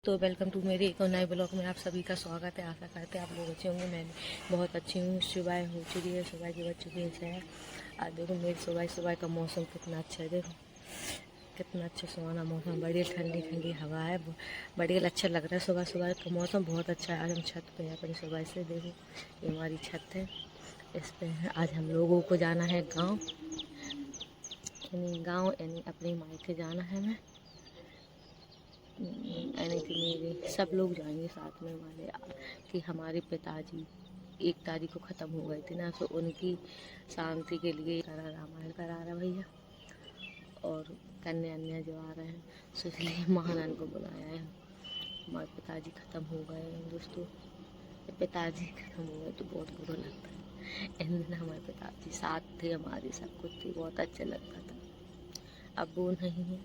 तो welcome to मेरे एक और नए ब्लॉग में आप सभी का स्वागत है। आशा करते हैं आप लोग अच्छे होंगे। मैं बहुत अच्छी हूँ। सुबह हो चुकी है, सुबह की बज चुकी है 6। आज देखो मेरी सुबह का मौसम कितना अच्छा है। देखो कितना अच्छा सुहाना मौसम, बड़ी ठंडी ठंडी हवा है, बढ़िया अच्छा लग रहा है। सुबह सुबह का मौसम बहुत अच्छा है। आज हम छत पे हैं अपनी सुबह से। देखो ये हमारी छत है, इस पर आज हम लोगों को जाना है गाँव यानी अपने मायके जाना है। मैं यानी कि मेरे सब लोग जाएंगे साथ में वाले कि हमारे पिताजी 1 तारीख को ख़त्म हो गए थे ना, तो उनकी शांति के लिए रामायण करा रहा भैया और कन्या अन्या जो आ रहे हैं, तो इसलिए महारान को बुलाया है। हमारे पिताजी ख़त्म हो गए हैं दोस्तों। पिताजी ख़त्म हो गए तो बहुत बुरा लगता है। इन दिन हमारे पिताजी साथ थे, हमारे सब कुछ थे, बहुत अच्छा लगता था। अब वो नहीं है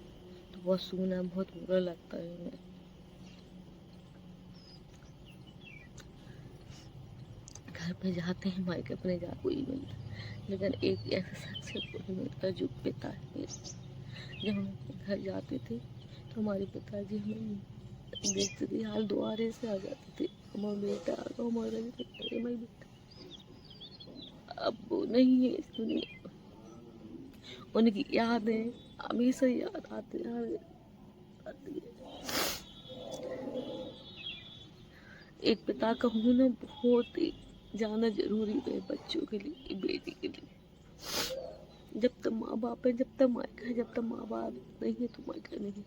तो बहुत सूना, बहुत बुरा लगता है। घर पे जाते हैं, मायके अपने जा कोई मिलता, लेकिन एक ऐसा शख्स कोई मिलता जो पिता है। जब हम घर जाते थे तो हमारे पिताजी हमें देखते थे, हाल द्वारे से आ जाते थे, हमारा बेटा आ गया, हमारा बेटा। अब वो नहीं है इस दुनिया में। उनकी यादें हमेशा याद आती है। एक पिता का होना बहुत ही जाना जरूरी है बच्चों के लिए, बेटी के लिए। जब तक माँ बाप है, जब तक मायका है, जब तक माँ बाप नहीं है तो मायका नहीं।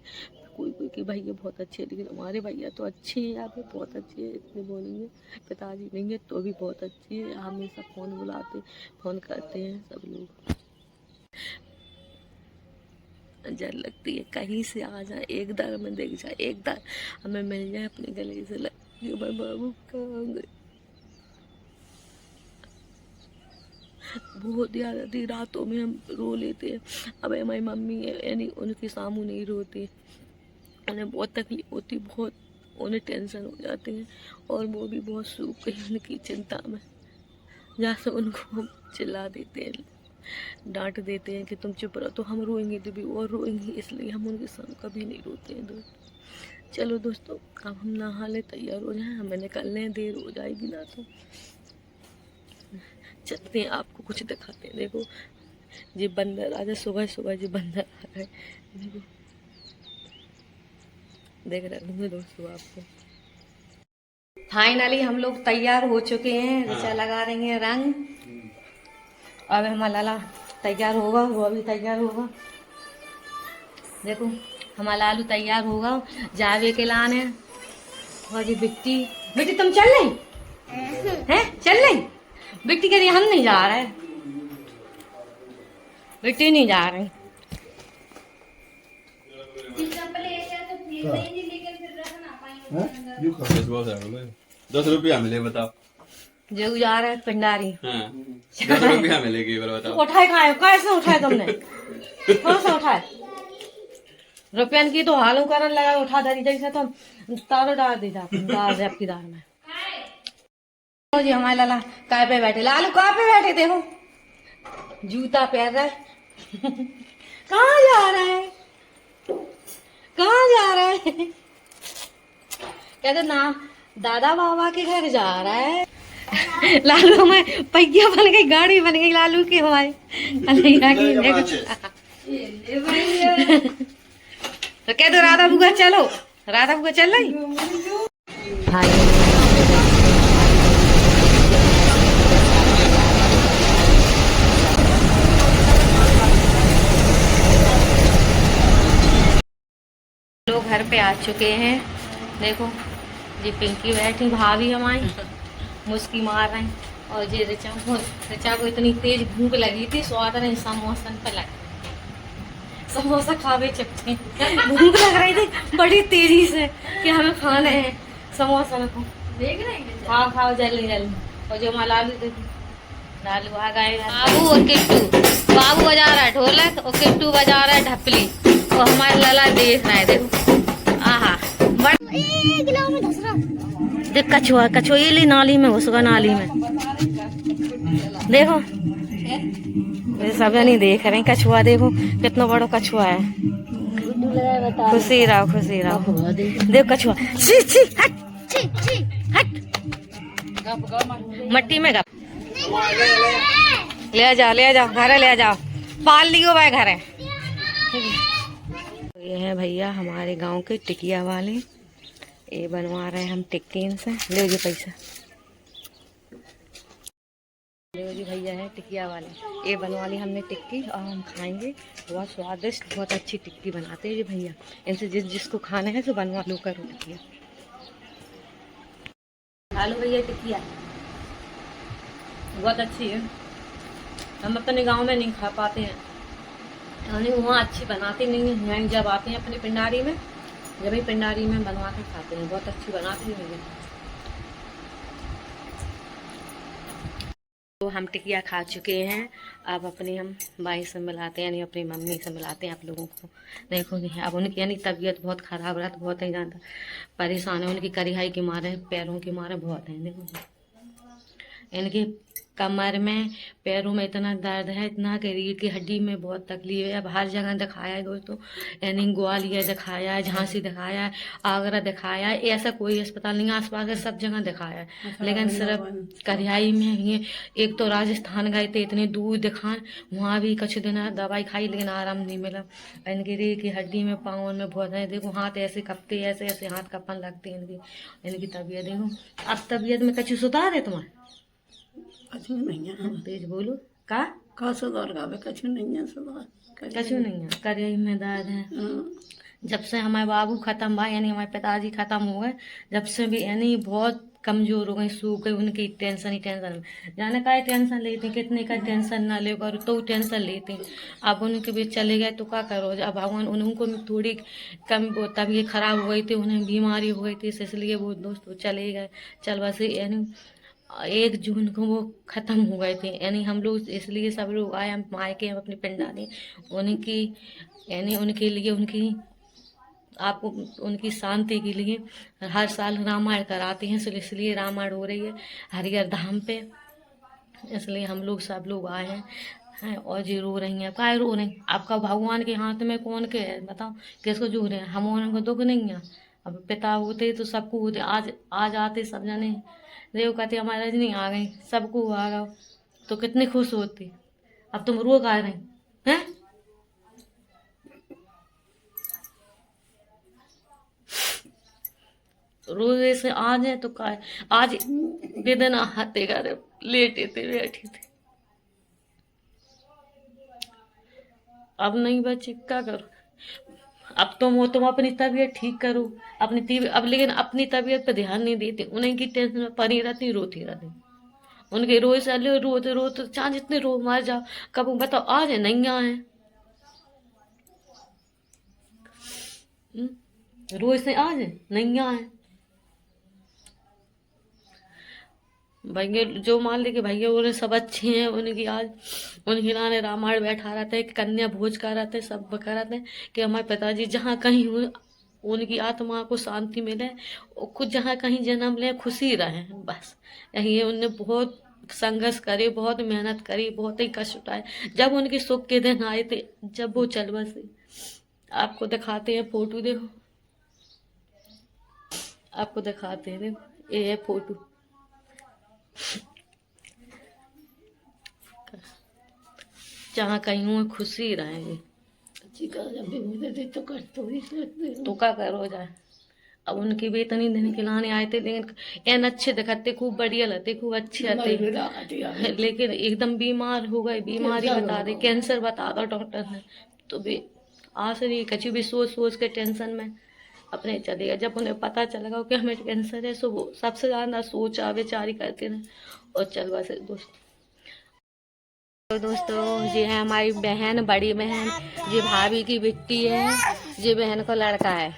कोई के भैया बहुत अच्छे हैं, लेकिन हमारे भैया तो अच्छे हैं, यहाँ पे बहुत अच्छे हैं, इतने बोलेंगे। पिताजी नहीं है तो भी बहुत अच्छे हैं, हमेशा फ़ोन करते हैं सब लोग। जल लगती है कहीं से आ जाए, एक दार हमें देख जाए, एक दार हमें मिल जाए अपने गले से लग बाबू कहाँ गए। बहुत याद आती, रातों में हम रो लेते हैं। अब हमारी मम्मी है यानी उनके सामू नहीं रोते, उन्हें बहुत तकलीफ होती, बहुत उन्हें टेंशन हो जाती है और वो भी बहुत सूख गई उनकी चिंता में। जहाँ से उनको हम चिल्ला देते हैं, डांट देते हैं कि तुम चुप रहो, तो हम रोएंगे तो भी और रोएंगे, इसलिए हम उनके सामने कभी नहीं रोते हैं दोस्त। चलो दोस्तों, अब हम नहा ले, तैयार हो जाए, हमें निकलने हैं, देर हो जाएगी ना तो चलते हैं, आपको कुछ दिखाते हैं। देखो जी बंदर आज सुबह सुबह जी बंदर आ रहा है, देखो देख रहे होंगे दोस्तों आपको। फाइनली हम लोग तैयार हो चुके हैं, ऋचा लगा रही है रंग। अब हमारा लाला तैयार होगा, वो अभी तैयार होगा। देखो हमारा लालू तैयार होगा जावे के लाने। और जी बिट्टी तुम चल रही है, चल रही बिट्टी कह रही हम नहीं जा रहे, बिट्टी नहीं जा रही। 10 रुपया मिले बताओ, जो जा रहे पिंडारी। हाँ 10 रुपया मिलेगी बताओ। उठाए खाए, कैसे उठाए तुमने, कौन सा उठाए? रुपयन की तो हालू करन लगा, उठा दरी जैसे तुम तारो डाल दी दाल आपकी दाल में। तो जी हमारे लाला काय पे बैठे, लालू कहाँ पे बैठे देखो, जूता पहन रहा है। कहाँ जा रहा है, कहाँ जा रहा है? कहते ना दादा बाबा के घर जा रहा है। लालू हमारे पहिया बन गई, गाड़ी बन गई लालू की हमारी। तो कह दो राधा बुआ चलो, राधा बुआ चल रही। लोग घर पे आ चुके हैं। देखो जी पिंकी बैठी, भाभी हमारी मुस्की मार रहे हैं। और ये ऋचा को इतनी तेज भूख लगी थी, स्वाद रहे समोसा पे लग, समोसा खावे चपटे। भूख लग रही थी बड़ी तेजी से कि हमें खाने हैं समोसा को। देख रहे हैं हाँ खाओ जल्दी जल्दी। और जो लालू लालू आ गए, बाबू और किट्टू, बाबू बजा रहा है ढोलक और किट्टू बजा रहा है ढपली, और हमारे लाला देख रहा है। देखो आहा देख कछुआ, कछुआ ये ली नाली में घुसगा, नाली में देखो ये सब नहीं देख रहे हैं। कछुआ देखो कितना बड़ा कछुआ है, खुशी रहो, खुशी रहो। देख कछुआ, छी छी हट, छी छी हट, मट्टी में गप। ले जाओ घर ले जाओ, पाल लियो भाई घर है। ये हैं भैया हमारे गांव के टिकिया वाले, ये बनवा रहे हैं हम टिक्की इनसे। ले जी पैसा, ले जी भैया है टिकिया वाले, ये बनवा ली हमने टिक्की और हम खाएंगे। बहुत स्वादिष्ट, बहुत अच्छी टिक्की बनाते हैं ये भैया। इनसे जिसको खाना है तो बनवा लो करो टिक्किया। खा लो भैया टिक्किया, बहुत अच्छी है। हम अपने गांव में नहीं खा पाते हैं, यानी वहाँ अच्छी बनाते नहीं हैं। जब आते हैं अपने पिंडारी में, जब ही पिंडारी में बनवा के खाते हैं, बहुत अच्छी बनाते हैं। तो हम टिकिया खा चुके हैं, अब अपने हम भाई से मिलाते हैं, यानी अपनी मम्मी से मिलाते हैं आप लोगों को। देखो जी अब उनकी यानी तबीयत बहुत ख़राब रहा, बहुत ही ज़्यादा परेशान है। उनकी करिहाई के मारे, पैरों के मारे बहुत है। देखो इनके कमर में, पैरों में इतना दर्द है, इतना कि रीढ़ की हड्डी में बहुत तकलीफ है। अब हर जगह दिखाया है दोस्तों, यानी ग्वालियर दिखाया है, झांसी दिखाया है, आगरा दिखाया है, ऐसा कोई अस्पताल नहीं, आसपास सब जगह दिखाया है, लेकिन सिर्फ करिहाई में ही। एक तो राजस्थान गए थे, इतने दूर दिखाएं, वहाँ भी कुछ दिन दवाई खाई लेकिन आराम नहीं मिला। इनकी रीढ़ की हड्डी में, पाँव में बहुत है। देखो हाथ ऐसे कपते, ऐसे ऐसे हाथ कपन लगते हैं इनकी तबीयत। देखो अब तबीयत में कुछ सुधार है तुम्हारे? कछु नहीं है, तेज बोलो का सुधार का कछु नहीं है, सुधार कछु नहीं है। करिहाई में दर्द है। जब से हमारे बाबू खत्म हुआ, यानी हमारे पिताजी खत्म हो गए, जब से भी यानी बहुत कमजोर हो गई, सूख गई। उनकी टेंशन ही टेंशन में, जाने का टेंशन लेती, कितने का टेंशन ना ले करो तो टेंशन लेती। अब उनके भी चले गए तो क्या करो। अब भगवान उनको थोड़ी कम तबीयत खराब हो गई थी, उन्हें बीमारी हो गई थी, इसलिए वो दोस्तों चले गए। चल बस यानी 1 जून को वो खत्म हो गए थे, यानी हम लोग इसलिए सब लोग आए, हम मायके अपने पिंडारी उनकी, यानी उनके लिए, उनकी आपको उनकी शांति के लिए हर साल रामायण कराते हैं, इसलिए रामायण हो रही है हरिहर धाम पे, इसलिए हम लोग सब लोग आए हैं। और जी रो रही हैं, काय रो रही? आपका भगवान के हाथ में कौन के है बताओ, किसको जो रहे हैं? हम उनको दुख नहीं है। अब पिता होते तो सबको होते, आज आते सब जने, देव कहते हमारा नहीं आ गई, सबको आ गया तो कितनी खुश होती। अब तुम रो आ रही हैं? रोज ऐसे आज है तो का आज बेदना हाथे कर लेटे थे, बैठे थे। अब नहीं बच्चे क्या करो। अब तुम अपनी तबीयत ठीक करो, अपनी तबीयत अब, लेकिन अपनी तबीयत पे ध्यान नहीं देते, उन्हीं की टेंशन में पड़ी रहती, रोती रहती। उनके रोज से रोते रोते चाहे जितने रो मर जाओ, कब बताओ आज है नहीं आए। रोज से आज है नहीं आए भैया। जो मान ली कि भैया उन्हें सब अच्छे हैं, उनकी आज उनके लाने रामायण बैठा रहता है, कन्या भोज का रहता है, सब बका रहते हैं कि हमारे पिताजी जहाँ कहीं हो उनकी आत्मा को शांति मिले, खुद जहाँ कहीं जन्म ले खुशी रहे, बस यही है। उनने बहुत संघर्ष करे, बहुत मेहनत करी, बहुत ही कष्ट उठाए। जब उनके सुख के दिन आए थे, जब वो चल बसे, आपको दिखाते हैं फोटो, देखो आपको दिखाते हैं, देखो ये है फोटो। जहाँ कहीं हुए खुशी रहेंगे, तो क्या करो जाए। अब उनकी भी इतनी दिन खिलाने आए थे, लेकिन एन अच्छे दिखाते, खूब बढ़िया लगते, खूब अच्छे आते, लेकिन एकदम बीमार हो गए। बीमारी बता दे, कैंसर बता दो डॉक्टर ने, तो भी आज नहीं कभी भी सोच सोच के टेंशन में अपने चले गए। जब उन्हें पता चलेगा कि हमें कैंसर है, सो वो सबसे ज़्यादा सोचा विचारी करते रहे और चल बस दोस्तों। तो दोस्तों ये है हमारी बहन, बड़ी बहन, ये भाभी की बेटी है, ये बहन का लड़का है।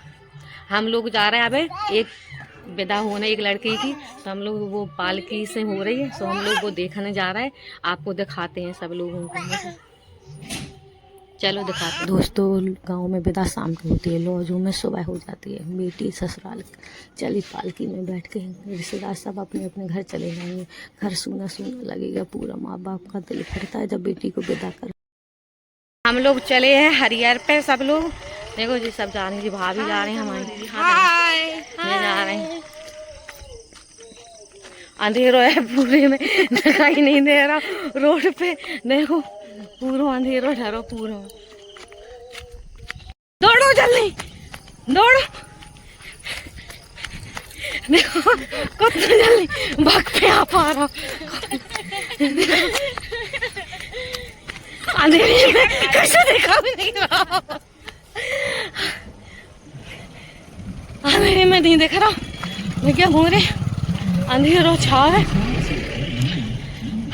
हम लोग जा रहे हैं, अबे एक विदा होने एक लड़की की, तो हम लोग वो पालकी से हो रही है, तो हम लोग वो देखने जा रहे हैं। आपको दिखाते हैं सब लोगों को, चलो दिखाते। दोस्तों गांव में विदा शाम को होती है, लॉजों में सुबह हो जाती है। बेटी ससुराल चली पालकी में बैठ के, रिश्तेदार सब अपने अपने घर चले जाएंगे। घर सूना सूना लगेगा पूरा, माँ बाप का दिल करता है जब बेटी को विदा कर। हम लोग चले हैं हरियर पे, सब लोग देखो जी सब जा रहे हैं जी, भाभी जा रहे हैं हमारी, ये जा रहे हैं। अंधेरो है पूरे में, दिखाई नहीं दे रहा रोड पे, देखो पूरा अंधेरो ठहरो पूरा। दौड़ो जल्दी दौड़ो, देखो कुत्ता जल्दी भाग पे आ पा रहा, अंधेरे में कैसे देखा भी नहीं रहा, अंधेरे में नहीं देख रहा मैं, क्या घूम रहे अंधेरो छा है,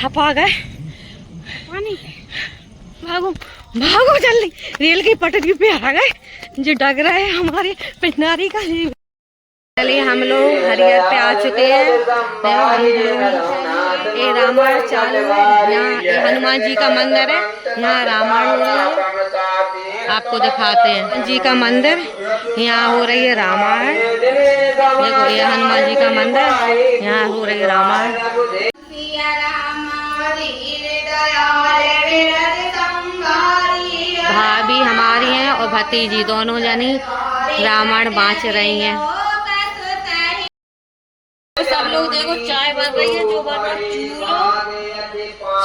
हपा गए पानी, भागो भागो जल्दी, रेल की पटरी पे आ गए, जो डग रहा है हमारे पिंडारी का। चलिए हम लोग हरियर पे आ चुके हैं, ये रामायण चालू है, यहाँ ये हनुमान जी का मंदिर है, यहाँ रामायण हो रहा है, आपको दिखाते हैं जी का मंदिर, यहाँ हो रही है रामायण, देखो ये हनुमान जी का मंदिर, यहाँ हो रही है रामायण। भाभी हमारी हैं और भतीजी दोनों जनी रामायण बाँच रही हैं। सब लोग देखो चाय बन रही है, जो बन रहा चूल्हो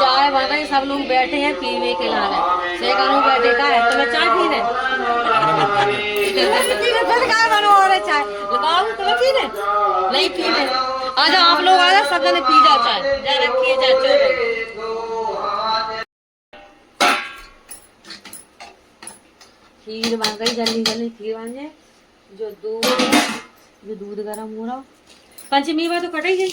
चाय बन रही, सब लोग बैठे हैं पीने के लाने, से करूँ बैठे का है तो मैं चाय पी रहे बनो और चाय लगाओ, तुम्हें पी रहे नहीं पी रहे, आ जाओ आप लोग आ जाओ, सब जने पी जाओ चाय, जा रखिए जा खीर बन गई, जल्दी जल्दी खीर बन जाए, जो दूध गर्म हो रहा, पंचमी बार तो कटाई गई,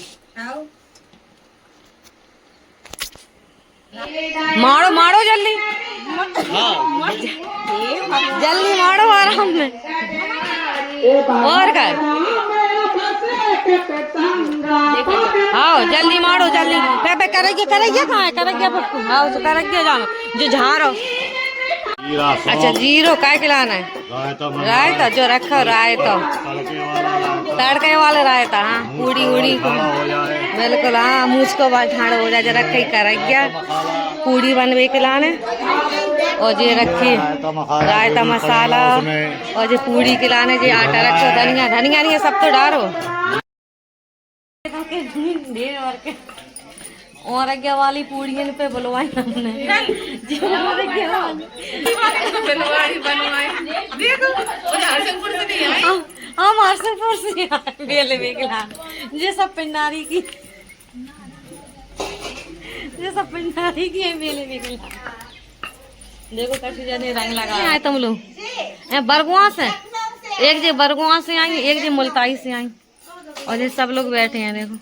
मारो मारो जल्दी, जल्दी मारो आराम में, और क्या आओ जल्दी मारो जल्दी, पे करेंगे कहाँ है करेंगे पप्पू, आओ तो करेंगे जाओ जो झारो। अच्छा जीरो काय खिलाना है, रायता जो रखो रायता, तड़के वाले रायता, हाँ पूड़ी उड़ी बिल्कुल, हाँ मुझको ठाड़ हो जाए, रखे कर गया पूड़ी बनवे के लाने, और ये रखी रायता मसाला, और ये पूड़ी के लाने जी आटा रखो, धनिया धनिया नहीं सब तो डालो, और आगे वाली पूड़ियन पे बुलवाई हमने, हम हरसनपुर से बेले बेगला, ये सब पिंडारी की, ये सब पिंडारी की है बेले बेगला, देखो कैसे जाने रंग लगा है तुम लोग, बरगुआ से एक जी बरगुआ से आई, एक जी मुल्ताई से आई, और ये सब लोग बैठे हैं देखो।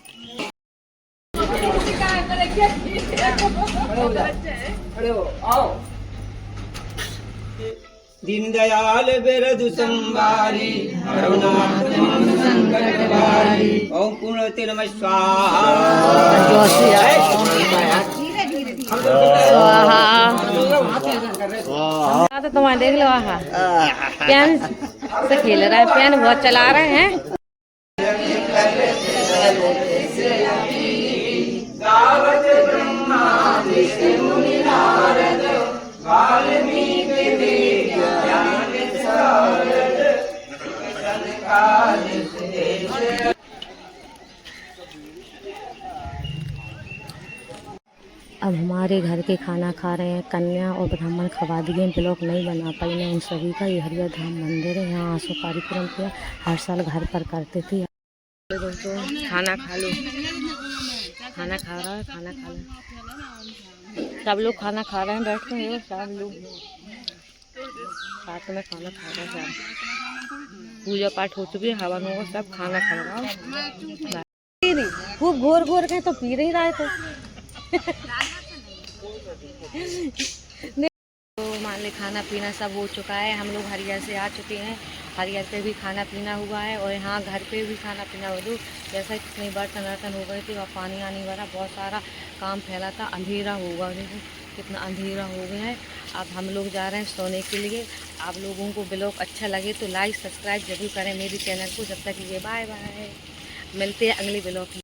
दीन दयाल बिरदु संवारी, संकट वारी, ओम पूर्णते नमः स्वाहा। तो तुम्हारे देख लो, आहा पेन से खेल रहा है, पेन बहुत चला रहे हैं। अब हमारे घर के खाना खा रहे हैं, कन्या और ब्राह्मण खवा दिए, ब्लॉग नहीं बना पाई मैं उन सभी का। ये हरियर धाम मंदिर है, यहाँ आसो कार्यक्रम किया, हर साल घर पर करते थे। दोस्तों खाना खा लो, खाना खा रहा है, खाना खा लो, सब लोग खाना खा रहे हैं बैठ के, सब लोग साथ में खाना खा रहे हैं, सब पूजा पाठ हो चुकी है, हवन होगा, सब खाना खा रहा है, खूब घोर घोर के तो पी रही रहा है तो मान ले खाना पीना सब हो चुका है, हम लोग हरियर से आ चुके हैं, हरियर पे भी खाना पीना हुआ है, और यहाँ घर पे भी खाना पीना हो दो, जैसा कितनी बर्तन वर्तन हो गए थे और पानी आने वाला बहुत सारा काम फैला था, अंधेरा होगा, देखो कितना अंधेरा हो गया है। अब हम लोग जा रहे हैं सोने के लिए। आप लोगों को ब्लॉग अच्छा लगे तो लाइक सब्सक्राइब जरूर करें मेरे चैनल को। जब तक ये बाय बाय, मिलते हैं अगले ब्लॉग में।